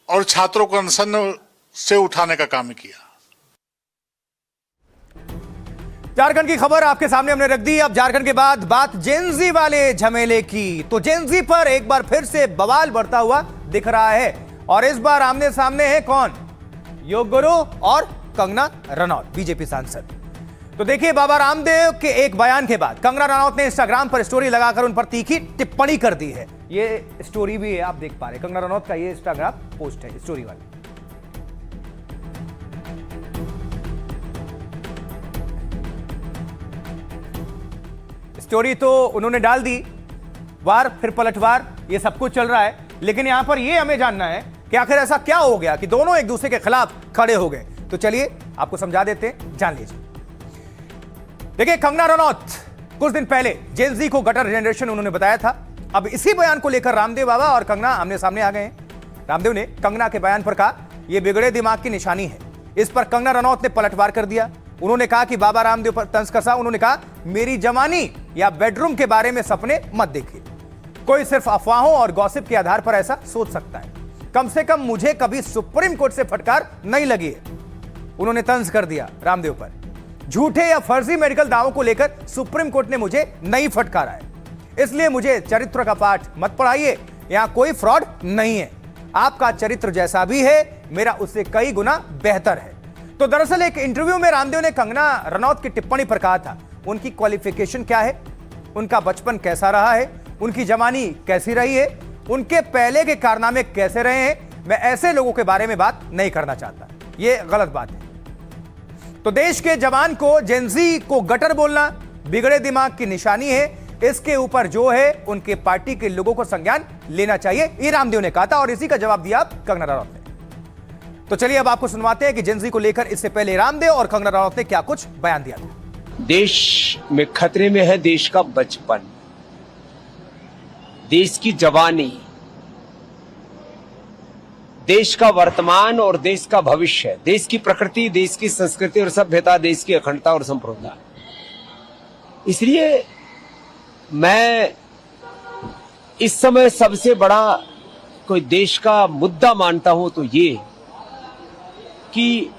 और छात्रों को अनशन से उठाने का काम किया। झारखंड की खबर आपके सामने हमने रख दी। अब झारखंड के बाद बात जेनजी वाले झमेले की। तो जेनजी पर एक बार फिर से बवाल बढ़ता हुआ दिख रहा है और इस बार आमने सामने है कौन? योग गुरु और कंगना रनौत, बीजेपी सांसद। तो देखिए, बाबा रामदेव के एक बयान के बाद कंगना रनौत ने इंस्टाग्राम पर स्टोरी लगाकर उन पर तीखी टिप्पणी कर दी है। ये स्टोरी भी है, आप देख पा रहे हैं, कंगना रनौत का ये इंस्टाग्राम पोस्ट है स्टोरी वाली। स्टोरी तो उन्होंने डाल दी, वार फिर पलटवार, ये सब कुछ चल रहा है। लेकिन यहां पर ये हमें जानना है कि आखिर ऐसा क्या हो गया कि दोनों एक दूसरे के खिलाफ खड़े हो गए। तो चलिए आपको समझा देते हैं, जान लीजिए। देखिए, कंगना रनौत कुछ दिन पहले जेनजी को गटर जनरेशन उन्होंने बताया था। अब इसी बयान को लेकर रामदेव बाबा और कंगना आमने सामने आ गए हैं। रामदेव ने कंगना के बयान पर कहा, यह बिगड़े दिमाग की निशानी है। इस पर कंगना रनौत ने पलटवार कर दिया। उन्होंने कहा कि बाबा रामदेव पर तंज कसा। उन्होंने कहा, मेरी जवानी या बेडरूम के बारे में सपने मत देखिए। कोई सिर्फ अफवाहों और गॉसिप के आधार पर ऐसा सोच सकता है। कम से कम मुझे कभी सुप्रीम कोर्ट से फटकार नहीं लगी है। उन्होंने तंज कर दिया रामदेव पर। झूठे या फर्जी मेडिकल दावों को लेकर सुप्रीम कोर्ट ने मुझे नहीं फटकारा है, इसलिए मुझे चरित्र का पाठ मत पढ़ाइए। यहां कोई फ्रॉड नहीं है। आपका चरित्र जैसा भी है, मेरा उससे कई गुना बेहतर है। तो दरअसल एक इंटरव्यू में रामदेव ने कंगना रनौत की टिप्पणी पर कहा था, उनकी क्वालिफिकेशन क्या है, उनका बचपन कैसा रहा है, उनकी जवानी कैसी रही है, उनके पहले के कारनामे कैसे रहे हैं। मैं ऐसे लोगों के बारे में बात नहीं करना चाहता, यह गलत बात है। तो देश के जवान को जेनजी को गटर बोलना बिगड़े दिमाग की निशानी है। इसके ऊपर जो है उनके पार्टी के लोगों को संज्ञान लेना चाहिए, ये रामदेव ने कहा था और इसी का जवाब दिया कंगना रनौत ने। तो चलिए अब आपको सुनवाते हैं कि जेनजी को लेकर इससे पहले रामदेव और कंगना रनौत ने क्या कुछ बयान दिया था। देश में खतरे में है देश का बचपन, देश की जवानी, देश का वर्तमान और देश का भविष्य, देश की प्रकृति, देश की संस्कृति और सभ्यता, देश की अखंडता और संप्रभुता। इसलिए मैं इस समय सबसे बड़ा कोई देश का मुद्दा मानता हूं तो ये कि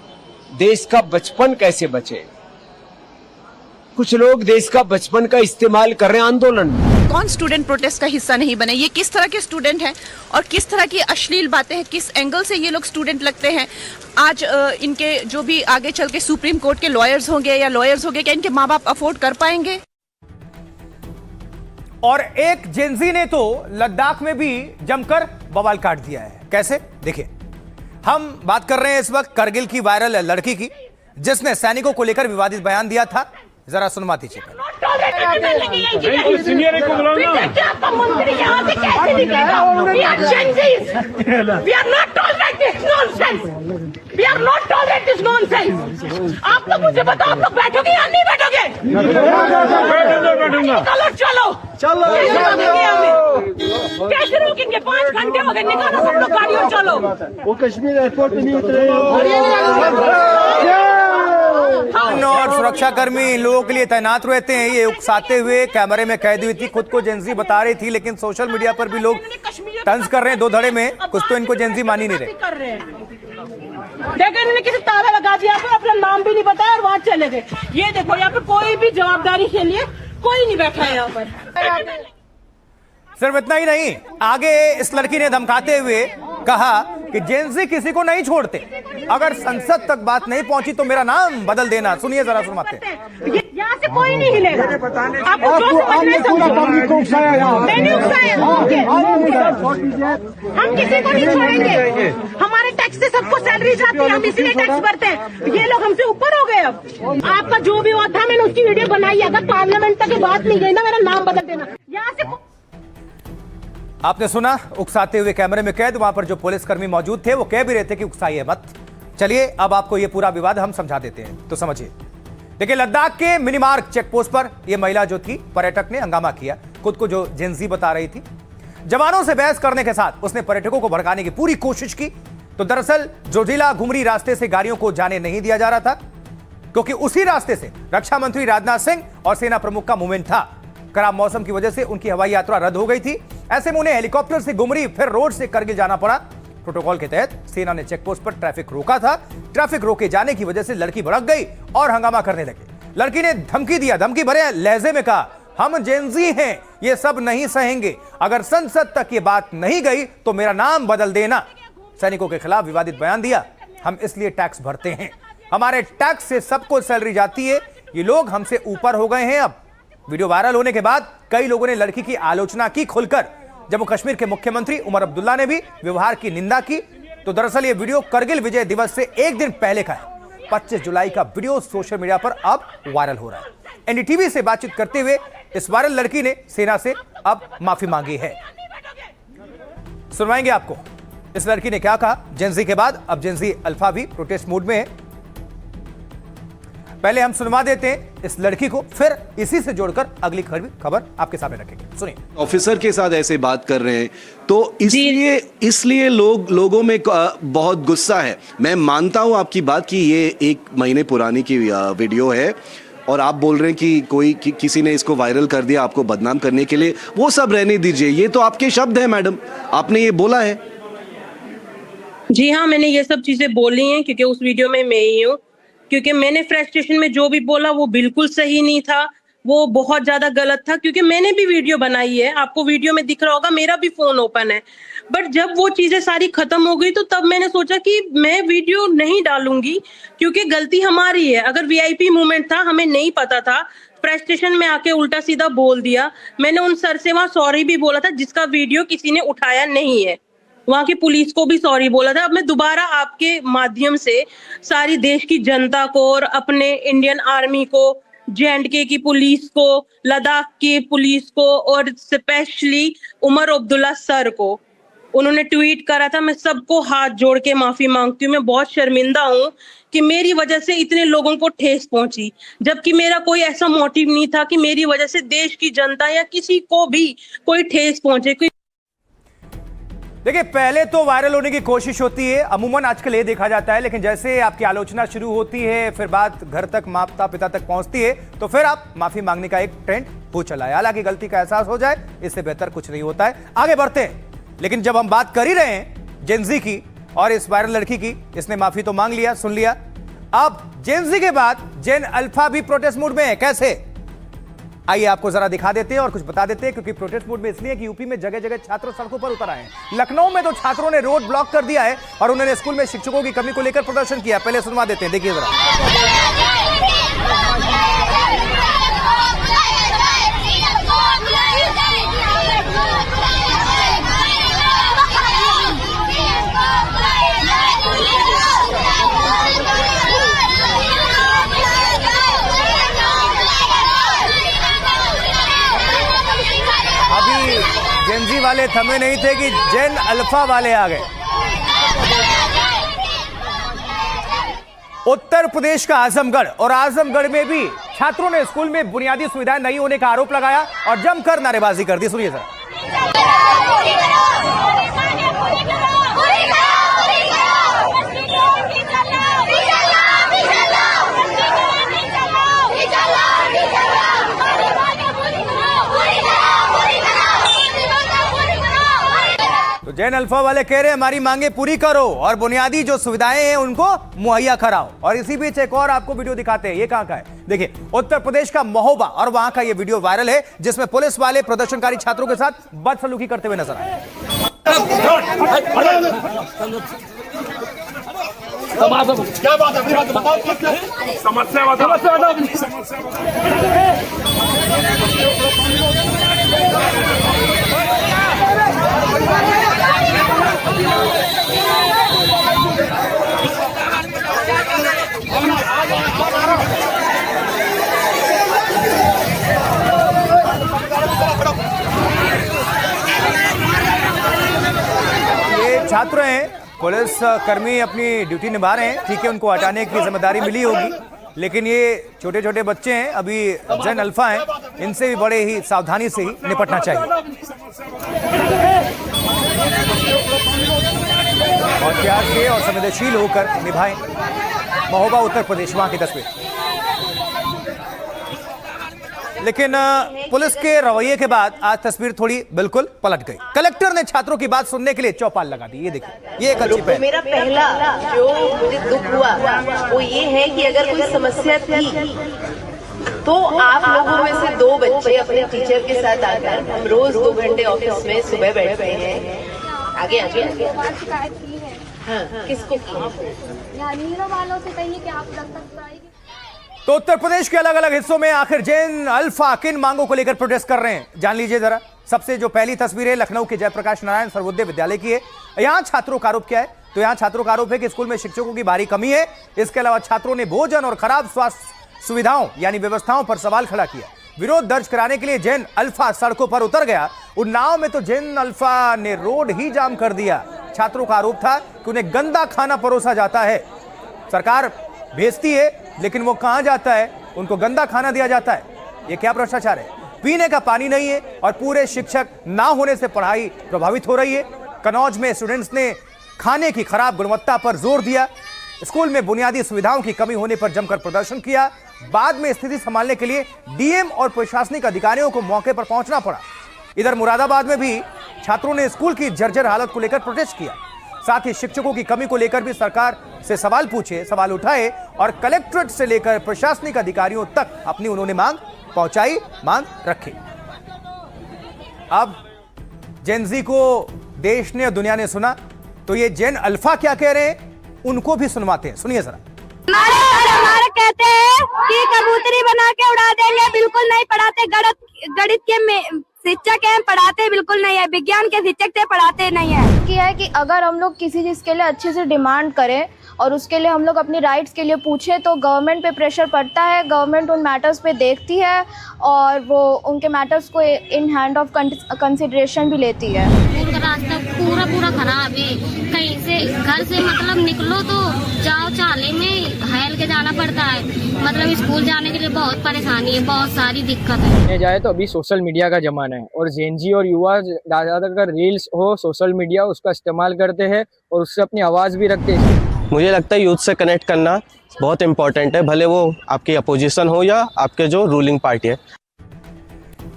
देश का बचपन कैसे बचे। कुछ लोग देश का बचपन का इस्तेमाल कर रहे हैं आंदोलन में। कौन स्टूडेंट प्रोटेस्ट का हिस्सा नहीं बने? ये किस तरह के स्टूडेंट हैं और किस तरह की अश्लील बातें हैं, किस एंगल से ये लोग स्टूडेंट लगते हैं? आज इनके जो भी आगे चल के सुप्रीम कोर्ट के लॉयर्स होंगे या लॉयर्स होंगे, क्या इनके माँ बाप अफोर्ड कर पाएंगे? और एक जेनजी ने तो लद्दाख में भी जमकर बवाल काट दिया है। कैसे? देखिए, हम बात कर रहे हैं इस वक्त करगिल की वायरल लड़की की, जिसने सैनिकों को लेकर विवादित बयान दिया था। जरा सुनवा दीजिए। आप लोग मुझे बताओ, आप लोग बैठोगे या नहीं बैठोगे? चलो चलो, कैसे रोकेंगे? 5 घंटे हो गए, निकालो सब लोग गाड़ी और चलो। वो कश्मीर एयरपोर्ट पे नहीं उतरे और सुरक्षाकर्मी लोगों के लिए तैनात रहते हैं। ये उकसाते हुए कैमरे में कैद हुई थी, खुद को जेनजी बता रही थी, लेकिन सोशल मीडिया पर भी लोग तंज कर रहे हैं दो धड़े में। कुछ तो इनको जेनजी मान ही नहीं रहे। देखो, इन्होंने किसी ताला लगा दिया, अपना नाम भी नहीं बताया और वहां चले गए। ये देखो, यहाँ पे कोई भी जवाबदारी के लिए कोई नहीं बैठा है यहाँ पर। सिर्फ इतना ही नहीं, आगे इस लड़की ने धमकाते हुए कहा कि जेनजी किसी को नहीं छोड़ते, अगर संसद तक बात नहीं पहुंची तो मेरा नाम बदल देना। सुनिए जरा, सुनवाते हैं। यहाँ से कोई नहीं हिलेगा। आपको जो समझना है समझो। मैंने उकसाया, हम किसी को नहीं छोड़ेंगे। हमारे टैक्स से सबको सैलरी जाती है, हम इसीलिए टैक्स भरते हैं। ये लोग हमसे ऊपर हो गए। अब आपका जो भी हुआ था, मैंने उसकी वीडियो बनाई। अगर पार्लियामेंट तक बात नहीं गई ना, मेरा नाम बदल देना। यहाँ से आपने सुना, उकसाते हुए कैमरे में कैद। वहां पर जो पुलिसकर्मी मौजूद थे वो कह भी रहे थे कि उकसाइए मत। चलिए अब आपको ये पूरा विवाद हम समझा देते हैं, तो समझिए। देखिए, लद्दाख के मिनीमार्ग चेक पोस्ट पर यह महिला जो थी पर्यटक ने हंगामा किया, खुद को जो जेनजी बता रही थी। जवानों से बहस करने के साथ उसने पर्यटकों को भड़काने की पूरी कोशिश की। तो दरअसल जोजिला घुमरी रास्ते से गाड़ियों को जाने नहीं दिया जा रहा था, क्योंकि उसी रास्ते से रक्षा मंत्री राजनाथ सिंह और सेना प्रमुख का मूवमेंट था। खराब मौसम की वजह से उनकी हवाई यात्रा रद्द हो गई थी। ऐसे में उन्हें हेलीकॉप्टर से घुमरी फिर रोड से करगिल जाना पड़ा। प्रोटोकॉल के तहत सेना ने चेकपोस्ट पर ट्रैफिक रोका था। ट्रैफिक रोके जाने की वजह से लड़की भड़क गई और हंगामा करने लगी। लड़की ने धमकी दिया, धमकी भरे लहजे में कहा, हम जेनजी हैं, ये सब नहीं सहेंगे, अगर संसद तक ये बात नहीं गई तो मेरा नाम बदल देना। सैनिकों के खिलाफ विवादित बयान दिया, हम इसलिए टैक्स भरते हैं, हमारे टैक्स से सबको सैलरी जाती है, ये लोग हमसे ऊपर हो गए हैं। अब वीडियो वायरल होने के बाद कई लोगों ने लड़की की आलोचना की खुलकर। जम्मू कश्मीर के मुख्यमंत्री उमर अब्दुल्ला ने भी व्यवहार की निंदा की। तो दरअसल ये वीडियो करगिल विजय दिवस से एक दिन पहले का है। 25 जुलाई का वीडियो सोशल मीडिया पर अब वायरल हो रहा है। एनडीटीवी से बातचीत करते हुए इस वायरल लड़की ने सेना से अब माफी मांगी है। सुनवाएंगे आपको इस लड़की ने क्या कहा जेनजी के बाद। अब जेनजी अल्फा भी प्रोटेस्ट मूड में है। पहले हम सुनवा देते हैं इस लड़की को, फिर इसी से जोड़कर अगली खबर आपके सामने रखेंगे। सुनिए। ऑफिसर के साथ ऐसे बात कर रहे हैं तो इसलिए लोगों में बहुत गुस्सा है। मैं मानता हूं आपकी बात कि ये 1 महीने पुरानी की वीडियो है और आप बोल रहे हैं कि किसी ने इसको वायरल कर दिया आपको बदनाम करने के लिए। वो सब रहने दीजिए, ये तो आपके शब्द हैं मैडम, आपने ये बोला है। जी हाँ, मैंने ये सब चीजें बोली हैं क्योंकि उस वीडियो में मैं ही हूँ। क्योंकि मैंने फ्रस्ट्रेशन में जो भी बोला वो बिल्कुल सही नहीं था, वो बहुत ज्यादा गलत था। क्योंकि मैंने भी वीडियो बनाई है, आपको वीडियो में दिख रहा होगा, मेरा भी फोन ओपन है। बट जब वो चीजें सारी खत्म हो गई तो तब मैंने सोचा कि मैं वीडियो नहीं डालूंगी क्योंकि गलती हमारी है। अगर वीआईपी मूवमेंट था, हमें नहीं पता था, फ्रस्ट्रेशन में आके उल्टा सीधा बोल दिया। मैंने उन सर से वहां सॉरी भी बोला था जिसका वीडियो किसी ने उठाया नहीं है, वहां की पुलिस को भी सॉरी बोला था। अब मैं दोबारा आपके माध्यम से सारी देश की जनता को और अपने इंडियन आर्मी को, J&K की पुलिस को, लद्दाख की पुलिस को और स्पेशली उमर अब्दुल्ला सर को, उन्होंने ट्वीट करा था, मैं सबको हाथ जोड़ के माफी मांगती हूँ। मैं बहुत शर्मिंदा हूँ कि मेरी वजह से इतने लोगों को ठेस पहुंची, जबकि मेरा कोई ऐसा मोटिव नहीं था कि मेरी वजह से देश की जनता या किसी को भी कोई ठेस पहुंचे। देखिए, पहले तो वायरल होने की कोशिश होती है, अमूमन आजकल ये देखा जाता है, लेकिन जैसे आपकी आलोचना शुरू होती है, फिर बात घर तक, माता पिता तक पहुंचती है, तो फिर आप माफी मांगने का एक ट्रेंड हो चला है। हालांकि गलती का एहसास हो जाए, इससे बेहतर कुछ नहीं होता है। आगे बढ़ते हैं, लेकिन जब हम बात कर ही रहे हैं जेनजी की और इस वायरल लड़की की, इसने माफी तो मांग लिया, सुन लिया। अब जेनजी के बाद जेन अल्फा भी प्रोटेस्ट मूड में है। कैसे, आइए आपको जरा दिखा देते हैं और कुछ बता देते हैं। क्योंकि प्रोटेस्ट मूड में इसलिए कि यूपी में जगह जगह छात्र सड़कों पर उतर आए हैं। लखनऊ में तो छात्रों ने रोड ब्लॉक कर दिया है और उन्होंने स्कूल में शिक्षकों की कमी को लेकर प्रदर्शन किया। पहले सुनवा देते हैं, देखिए जरा। जेनजी वाले थमे नहीं थे कि जेन अल्फा वाले आ गए। उत्तर प्रदेश का आजमगढ़, और आजमगढ़ में भी छात्रों ने स्कूल में बुनियादी सुविधाएं नहीं होने का आरोप लगाया और जमकर नारेबाजी कर दी। सुनिए जरा। तो जैन अल्फा वाले कह रहे हैं हमारी मांगे पूरी करो और बुनियादी जो सुविधाएं हैं उनको मुहैया कराओ। और इसी बीच एक और आपको वीडियो दिखाते हैं, ये कहां का है, देखिए उत्तर प्रदेश का महोबा, और वहां का ये वीडियो वायरल है जिसमें पुलिस वाले प्रदर्शनकारी छात्रों के साथ बदसलूकी करते हुए नजर आए। क्या बात है, बताओ समस्या बताओ। ये छात्र हैं, पुलिस कर्मी अपनी ड्यूटी निभा रहे हैं, ठीक है, उनको हटाने की जिम्मेदारी मिली होगी, लेकिन ये छोटे छोटे बच्चे हैं, अभी जेन अल्फा हैं, इनसे भी बड़े ही सावधानी से ही निपटना चाहिए। और प्यार से और संवेदनशील होकर निभाएं। महोबा उत्तर प्रदेश, वहां की तस्वीर। लेकिन पुलिस के रवैये के बाद आज तस्वीर थोड़ी बिल्कुल पलट गई। कलेक्टर ने छात्रों की बात सुनने के लिए चौपाल लगा दी। ये देखिए, ये एक अच्छी पहल। मेरा पहला जो मुझे दुख हुआ वो ये है कि अगर कोई समस्या थी तो आप लोगों में से 2 बच्चे अपने टीचर के साथ आकर, हम रोज 2 घंटे ऑफिस में सुबह बैठते हैं। आगे आगे शिकायत की है। हाँ, किसको नीरो वालों से कहिए कि आप तक आएगी। तो उत्तर प्रदेश के अलग अलग हिस्सों में आखिर जैन अल्फा किन मांगों को लेकर प्रोटेस्ट कर रहे हैं, जान लीजिए जरा। सबसे जो पहली तस्वीर है लखनऊ के जयप्रकाश नारायण सर्वोदय विद्यालय की है। यहां छात्रों का आरोप क्या है? तो यहां छात्रों का आरोप है कि स्कूल में शिक्षकों की भारी कमी है। इसके अलावा छात्रों ने भोजन और खराब स्वास्थ्य सुविधाओं यानी व्यवस्थाओं पर सवाल खड़ा किया। विरोध दर्ज कराने के लिए जैन अल्फा सड़कों पर उतर गया। उन्नाव में तो जैन अल्फा ने रोड ही जाम कर दिया। छात्रों का आरोप था कि उन्हें गंदा खाना परोसा जाता है। सरकार भेजती है लेकिन वो कहां जाता है, उनको गंदा खाना दिया जाता है। ये क्या भ्रष्टाचार है? पीने का पानी नहीं है और पूरे शिक्षक ना होने से पढ़ाई प्रभावित हो रही है। कन्नौज में स्टूडेंट्स ने खाने की खराब गुणवत्ता पर जोर दिया। स्कूल में बुनियादी सुविधाओं की कमी होने पर जमकर प्रदर्शन किया। बाद में स्थिति संभालने के लिए डीएम और प्रशासनिक अधिकारियों को मौके पर पहुंचना पड़ा। इधर मुरादाबाद में भी छात्रों ने स्कूल की जर्जर हालत को लेकर प्रोटेस्ट किया। साथ ही शिक्षकों की कमी को लेकर भी सरकार से सवाल पूछे, सवाल उठाए और कलेक्ट्रेट से लेकर प्रशासनिक अधिकारियों तक अपनी उन्होंने मांग पहुंचाई, मांग रखी। अब जेन-ज़ी को देश ने और दुनिया ने सुना, तो ये जैन अल्फा क्या कह रहे हैं उनको भी सुनवाते हैं। सुनिए जरा। हमारे कहते हैं कि कबूतरी बना के उड़ा देंगे, बिल्कुल नहीं पढ़ाते। गणित के शिक्षक हैं, पढ़ाते बिल्कुल नहीं है। विज्ञान के शिक्षक थे, पढ़ाते नहीं है। क्या है कि अगर हम लोग किसी चीज़ के लिए अच्छे से डिमांड करें और उसके लिए हम लोग अपनी राइट्स के लिए पूछे तो गवर्नमेंट पे प्रेशर पड़ता है। गवर्नमेंट उन मैटर्स पे देखती है और वो उनके मैटर्स को इन हैंड ऑफ कंसिडरेशन भी लेती है। स्कूल का रास्ता पूरा खराब है। कहीं से घर से मतलब निकलो तो जाओ चाले में हेल के जाना पड़ता है। मतलब स्कूल जाने के लिए बहुत परेशानी है, बहुत सारी दिक्कत है। जाए तो अभी सोशल मीडिया का जमाना है और जेन-ज़ी और युवा ज्यादातर रील्स हो, सोशल मीडिया उसका इस्तेमाल करते हैं और उससे अपनी आवाज भी रखते हैं। मुझे लगता है यूथ से कनेक्ट करना बहुत इंपॉर्टेंट है, भले वो आपकी अपोजिशन हो या आपके जो रूलिंग पार्टी है।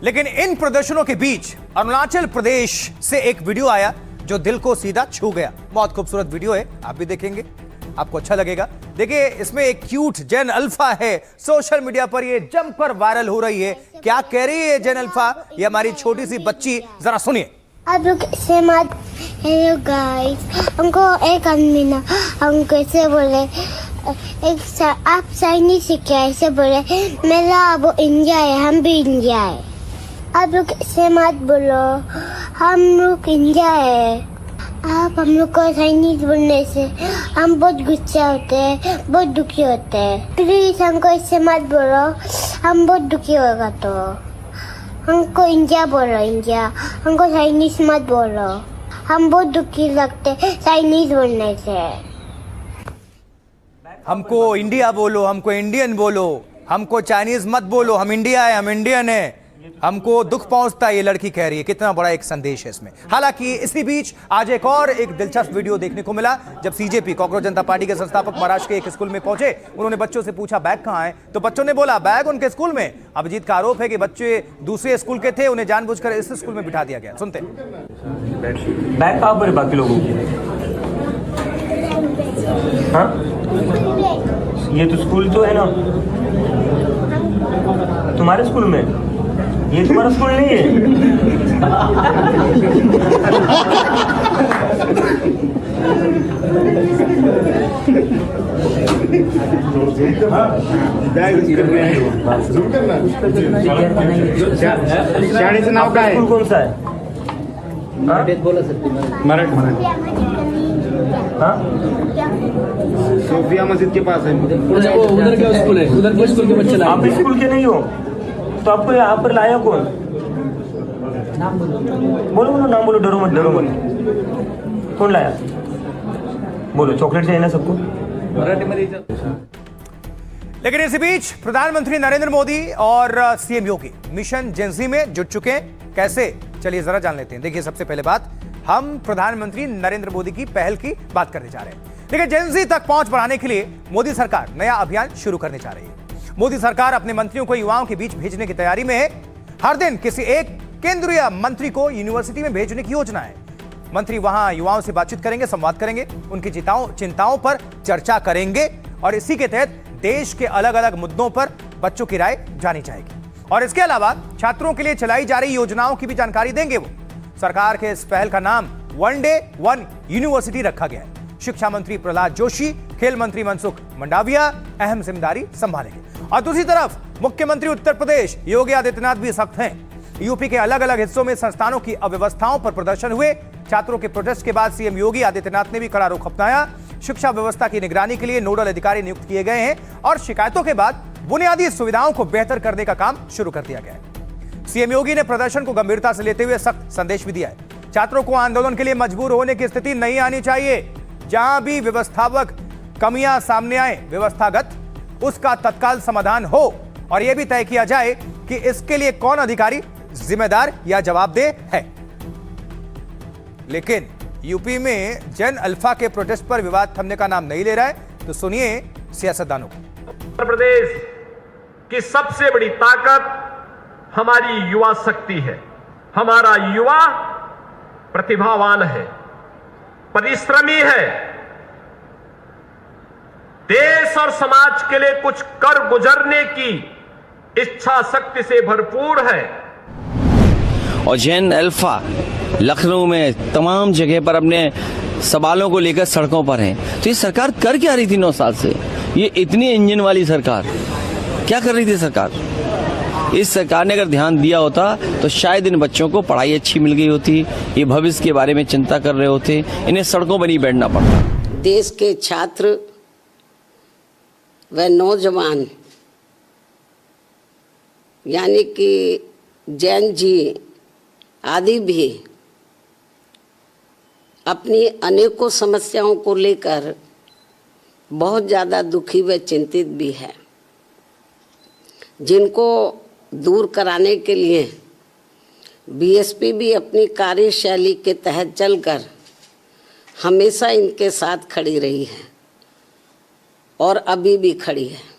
लेकिन इन प्रदर्शनों के बीच अरुणाचल प्रदेश से एक वीडियो आया जो दिल को सीधा छू गया। बहुत खूबसूरत वीडियो है, आप भी देखेंगे, आपको अच्छा लगेगा। देखिए, इसमें एक क्यूट जैन अल्फा है, सोशल मीडिया पर ये जमकर वायरल हो रही है। क्या कह रही है जैन अल्फा, ये हमारी छोटी सी बच्ची, जरा सुनिए। आप लोग से मत, हेलो गाइस, हमको एक आदमी ना हमको ऐसे बोले, आप चाइनीज सीखे ऐसे बोले, मेरा वो इंडिया है, हम भी इंडिया है। आप लोग से मत बोलो, हम लोग इंडिया है। आप हम लोग को चाइनीज बोलने से हम बहुत गुस्सा होते हैं, बहुत दुखी होते हैं। प्लीज हमको इससे मत बोलो, हम बहुत दुखी होगा। तो हमको इंडिया बोलो, इंडिया, हमको चाइनीज मत बोलो, हम बहुत दुखी लगते चाइनीज बोलने से। हमको इंडिया बोलो, हमको इंडियन बोलो, हमको चाइनीज मत बोलो, हम इंडिया है, हम इंडियन है, हमको दुख पहुंचता है, ये लड़की कह रही है। कितना बड़ा एक संदेश है इसमें। हालांकि इसी बीच आज एक और एक दिलचस्प वीडियो देखने को मिला जब सीजेपी कॉकरोच जनता पार्टी के संस्थापक महाराष्ट्र के एक स्कूल में पहुंचे। उन्होंने बच्चों से पूछा बैग कहां है, तो बच्चों ने बोला बैग उनके स्कूल में। अभिजीत का आरोप है कि बच्चे दूसरे स्कूल के थे, उन्हें जानबूझकर इस स्कूल में बिठा दिया गया। सुनते। बैग कहां पर बाकी लोगों की? हाँ, ये तो स्कूल तो है ना तुम्हारे स्कूल में, ये तुम्हारा स्कूल नहीं है। शाळेचं नाव काय? स्कूल कौन सा है? बोला सकते मराठी। हाँ, सोफिया मस्जिद के पास है। उधर क्या स्कूल है? उधर कोई स्कूल के बच्चे आप स्कूल के नहीं हो तो आपको यहाँ पर लाया कौन? बोलो बोलो, नाम बोलो, डरो मत। कौन लाया? बोलो, चॉकलेट चाहिए ना सबको? लेकिन इसी बीच प्रधानमंत्री नरेंद्र मोदी और सीएम योगी मिशन जेन-ज़ी में जुट चुके हैं। कैसे, चलिए जरा जान लेते हैं। देखिए, सबसे पहले बात, हम प्रधानमंत्री नरेंद्र मोदी की पहल की बात करने जा रहे हैं। देखिए, जेन-ज़ी तक पहुंच बढ़ाने के लिए मोदी सरकार नया अभियान शुरू करने जा रही है। मोदी सरकार अपने मंत्रियों को युवाओं के बीच भेजने की तैयारी में है। हर दिन किसी एक केंद्रीय मंत्री को यूनिवर्सिटी में भेजने की योजना है। मंत्री वहां युवाओं से बातचीत करेंगे, संवाद करेंगे, उनकी चिंताओं पर चर्चा करेंगे और इसी के तहत देश के अलग अलग मुद्दों पर बच्चों की राय जानी जाएगी। और इसके अलावा छात्रों के लिए चलाई जा रही योजनाओं की भी जानकारी देंगे वो। सरकार के इस पहल का नाम वन डे वन यूनिवर्सिटी रखा गया है। शिक्षा मंत्री प्रहलाद जोशी, खेल मंत्री मनसुख मंडाविया अहम जिम्मेदारी संभालेंगे। और दूसरी तरफ मुख्यमंत्री उत्तर प्रदेश योगी आदित्यनाथ भी सख्त हैं। यूपी के अलग अलग हिस्सों में संस्थानों की अव्यवस्थाओं पर प्रदर्शन हुए। छात्रों के प्रोटेस्ट के बाद सीएम योगी आदित्यनाथ ने भी कड़ा रुख अपनाया। शिक्षा व्यवस्था की निगरानी के लिए नोडल अधिकारी नियुक्त किए गए हैं और शिकायतों के बाद बुनियादी सुविधाओं को बेहतर करने का काम शुरू कर दिया गया है। सीएम योगी ने प्रदर्शन को गंभीरता से लेते हुए सख्त संदेश भी दिया है। छात्रों को आंदोलन के लिए मजबूर होने की स्थिति नहीं आनी चाहिए। जहां भी व्यवस्थात्मक कमियां सामने आए, व्यवस्थागत, उसका तत्काल समाधान हो और यह भी तय किया जाए कि इसके लिए कौन अधिकारी जिम्मेदार या जवाबदेह है। लेकिन यूपी में जेन अल्फा के प्रोटेस्ट पर विवाद थमने का नाम नहीं ले रहा है। तो सुनिए सियासतदानों को। उत्तर प्रदेश की सबसे बड़ी ताकत हमारी युवा शक्ति है। हमारा युवा प्रतिभावान है, परिश्रमी है, देश और समाज के लिए कुछ कर गुजरने की इच्छा शक्ति से भरपूर है। और जेन अल्फा लखनऊ में तमाम जगह पर अपने सवालों को लेकर सड़कों पर हैं। तो ये सरकार कर क्या रही थी 9 साल से? ये इतनी इंजन वाली सरकार क्या कर रही थी सरकार? इस सरकार ने अगर ध्यान दिया होता तो शायद इन बच्चों को पढ़ाई अच्छी मिल गई होती, ये भविष्य के बारे में चिंता कर रहे होते, इन्हें सड़कों पर नहीं बैठना पड़ता। देश के छात्र व नौजवान यानी कि जैन जी आदि भी अपनी अनेकों समस्याओं को लेकर बहुत ज़्यादा दुखी व चिंतित भी है, जिनको दूर कराने के लिए बीएसपी भी अपनी कार्यशैली के तहत चलकर हमेशा इनके साथ खड़ी रही है और अभी भी खड़ी है।